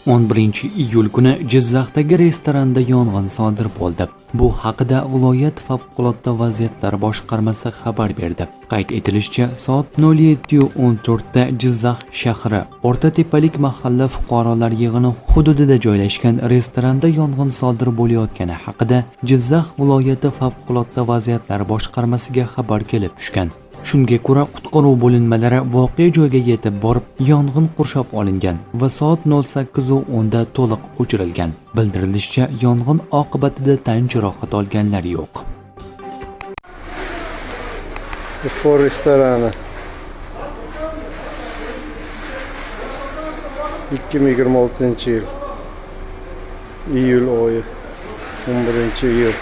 11-iyul kuni Jizzaxdagi restoranda yong'in sodir bo'ldi. Bu haqida viloyat favqulodda vaziyatlar boshqarmasi xabar berdi. Qayd etilishicha, soat 07:14 da Jizzax shahri O'rta-Tepalik mahalla fuqarolar yig'ini hududida joylashgan restoranda yong'in sodir bo'layotgani haqida Jizzax viloyati favqulodda vaziyatlar boshqarmasiga xabar kelib tushgan. Shunga ko'ra, qutqaruv bo'linmalari voqea joyiga yetib borib, yong'in qurshab olingan va soat 08:10 da to'liq o'chirilgan. Bildirilishicha, yong'in oqibatida tan jarohat olganlar yo'q. Before restorani 2026-yil iyul oyi 11-iyul